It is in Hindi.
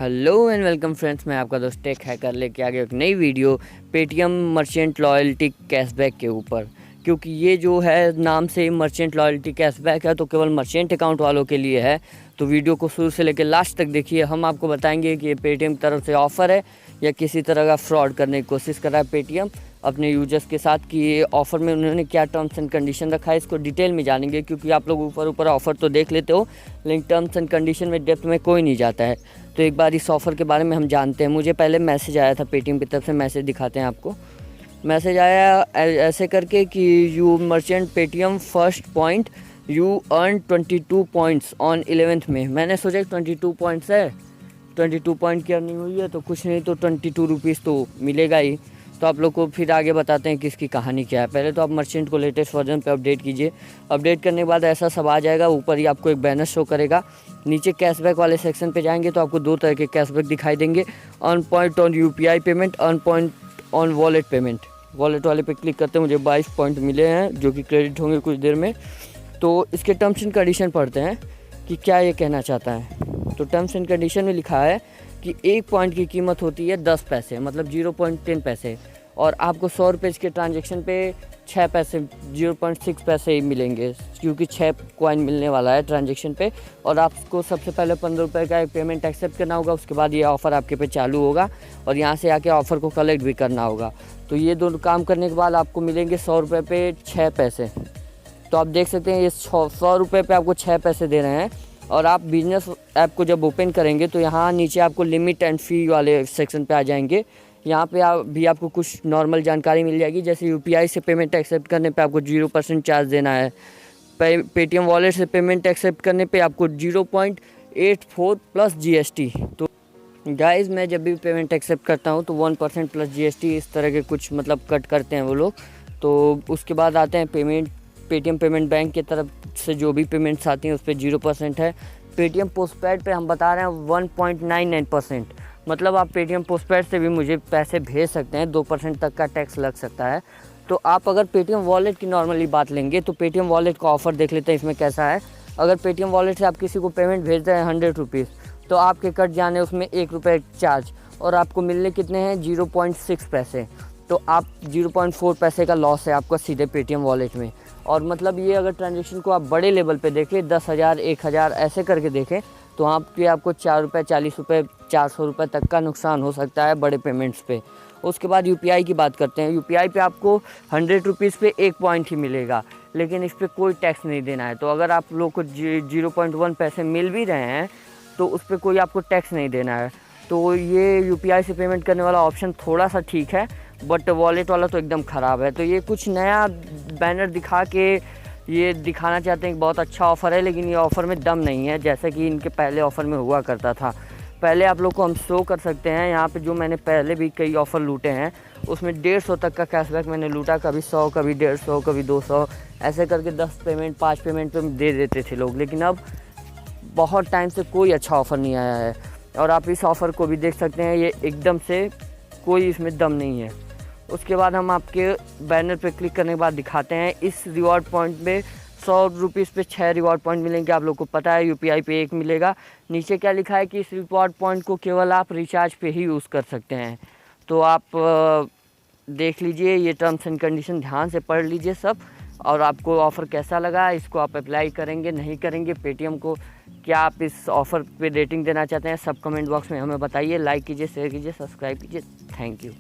हेलो एंड वेलकम फ्रेंड्स, मैं आपका दोस्त टेक हैकर लेके आ गया एक नई video Paytm merchant loyalty cashback के ऊपर। क्योंकि ये जो है नाम से मर्चेंट लॉयल्टी कैशबैक है तो केवल मर्चेंट अकाउंट वालों के लिए है। तो वीडियो को शुरू से लेकर लास्ट तक देखिए। हम आपको बताएंगे कि ये पेटीएम की तरफ से ऑफ़र है या किसी तरह का फ्रॉड करने की कोशिश कर रहा है पेटीएम अपने यूजर्स के साथ, कि ये ऑफ़र में उन्होंने क्या टर्म्स एंड कंडीशन रखा है, इसको डिटेल में जानेंगे। क्योंकि आप लोग ऊपर ऑफ़र तो देख लेते हो, लेकिन टर्म्स एंड कंडीशन में डेप्थ में कोई नहीं जाता है। तो एक बार इस ऑफ़र के बारे में हम जानते हैं। मुझे पहले मैसेज आया था पेटीएम की तरफ से, मैसेज दिखाते हैं आपको। मैसेज आया ऐसे करके कि you merchant Paytm first point you earn 22 points on 11th में। मैंने सोचा 22 पॉइंट्स है, 22 पॉइंट की अर्निंग हुई है तो कुछ नहीं तो 22 रुपीज़ तो मिलेगा ही। तो आप लोग को फिर आगे बताते हैं कि इसकी कहानी क्या है। पहले तो आप मर्चेंट को लेटेस्ट वर्जन पे अपडेट कीजिए। अपडेट करने के बाद ऐसा सब आ जाएगा, ऊपर ही आपको एक बैनर शो करेगा। नीचे कैशबैक वाले सेक्शन पे जाएंगे तो आपको दो तरह के कैशबैक दिखाई देंगे, earn point on UPI payment, earn point on wallet payment. Wallet वाले पे क्लिक करते मुझे 22 पॉइंट मिले हैं जो कि क्रेडिट होंगे कुछ देर में। तो इसके टर्म्स एंड कंडीशन पढ़ते हैं कि क्या ये कहना चाहता है। तो टर्म्स एंड कंडीशन में लिखा है कि 1 पॉइंट की कीमत होती है 10 पैसे, मतलब 0.10 पैसे, और आपको 100 रुपये के ट्रांजेक्शन पे 6 पैसे 0.6 पैसे ही मिलेंगे, क्योंकि 6 कॉइन मिलने वाला है ट्रांजेक्शन पे। और आपको सबसे पहले 15 रुपये का एक पेमेंट एक्सेप्ट करना होगा, उसके बाद ये ऑफ़र आपके पे चालू होगा और यहाँ से आके ऑफ़र को कलेक्ट भी करना होगा। तो ये दोनों काम करने के बाद आपको मिलेंगे 100 रुपये पे 6 पैसे। तो आप देख सकते हैं ये 100 रुपये पे आपको 6 पैसे दे रहे हैं। और आप बिजनेस ऐप को जब ओपन करेंगे तो यहाँ नीचे आपको लिमिट एंड फ़ी वाले सेक्शन पे आ जाएंगे। यहाँ पे आपको कुछ नॉर्मल जानकारी मिल जाएगी, जैसे यूपीआई से पेमेंट एक्सेप्ट करने पे आपको 0% चार्ज देना है। पेटीएम वॉलेट से पेमेंट एक्सेप्ट करने पे आपको 0.84 प्लस जीएसटी। तो गाइस, मैं जब भी पेमेंट एक्सेप्ट करता हूँ तो 1% प्लस जीएसटी इस तरह के कुछ मतलब कट करते हैं वो लोग। तो उसके बाद आते हैं पेमेंट। पेटीएम पेमेंट बैंक की तरफ से जो भी पेमेंट्स आती हैं उस पर 0% है। पेटीएम पोस्टपेड पे हम बता रहे हैं 1.99%। मतलब आप पेटीएम पोस्टपेड से भी मुझे पैसे भेज सकते हैं, 2% तक का टैक्स लग सकता है। तो आप अगर पेटीएम वॉलेट की नॉर्मली बात लेंगे तो पेटीएम वॉलेट का ऑफ़र देख लेते हैं इसमें कैसा है। अगर पेटीएम वॉलेट से आप किसी को पेमेंट भेज रहे हैं 100 रुपीज़, तो आपके कट जाने उसमें 1 रुपये चार्ज, और आपको मिलने कितने हैं 0.6 पैसे। तो आप 0.4 पैसे का लॉस है आपका सीधे पेटीएम वॉलेट में। और मतलब ये अगर ट्रांजेक्शन को आप बड़े लेवल पे देखें, 10,000 1,000 ऐसे करके देखें, तो आपको 4 रुपये 40 रुपये 400 रुपये तक का नुकसान हो सकता है बड़े पेमेंट्स पे। उसके बाद यूपीआई की बात करते हैं। यूपीआई पे आपको 100 रुपीज़ पे 1 पॉइंट ही मिलेगा, लेकिन इस पर कोई टैक्स नहीं देना है। तो अगर आप लोग को 0.1 पैसे मिल भी रहे हैं तो उस पर कोई आपको टैक्स नहीं देना है। तो ये यूपीआई से पेमेंट करने वाला ऑप्शन थोड़ा सा ठीक है, बट वॉलेट वाला तो एकदम ख़राब है। तो ये कुछ नया बैनर दिखा के ये दिखाना चाहते हैं कि बहुत अच्छा ऑफ़र है, लेकिन ये ऑफ़र में दम नहीं है जैसे कि इनके पहले ऑफ़र में हुआ करता था। पहले आप लोग को हम शो कर सकते हैं यहाँ पे, जो मैंने पहले भी कई ऑफ़र लूटे हैं उसमें 150 तक का कैशबैक मैंने लूटा। कभी 100, कभी 150, कभी 200, ऐसे करके 10 पेमेंट 5 पेमेंट पे दे देते थे लोग। लेकिन अब बहुत टाइम से कोई अच्छा ऑफ़र नहीं आया है, और आप इस ऑफ़र को भी देख सकते हैं, ये एकदम से कोई इसमें दम नहीं है। उसके बाद हम आपके बैनर पे क्लिक करने के बाद दिखाते हैं इस रिवॉर्ड पॉइंट में 100 रुपीज़ पे 6 रिवॉर्ड पॉइंट मिलेंगे। आप लोग को पता है यूपीआई पे 1 मिलेगा। नीचे क्या लिखा है कि इस रिवॉर्ड पॉइंट को केवल आप रिचार्ज पे ही यूज़ कर सकते हैं। तो आप देख लीजिए, ये टर्म्स एंड कंडीशन ध्यान से पढ़ लीजिए सब। और आपको ऑफ़र कैसा लगा, इसको आप अप्लाई करेंगे नहीं करेंगे पेटीएम को, क्या आप इस ऑफ़र पे रेटिंग देना चाहते हैं, सब कमेंट बॉक्स में हमें बताइए। लाइक कीजिए, शेयर कीजिए, सब्सक्राइब कीजिए। Thank you.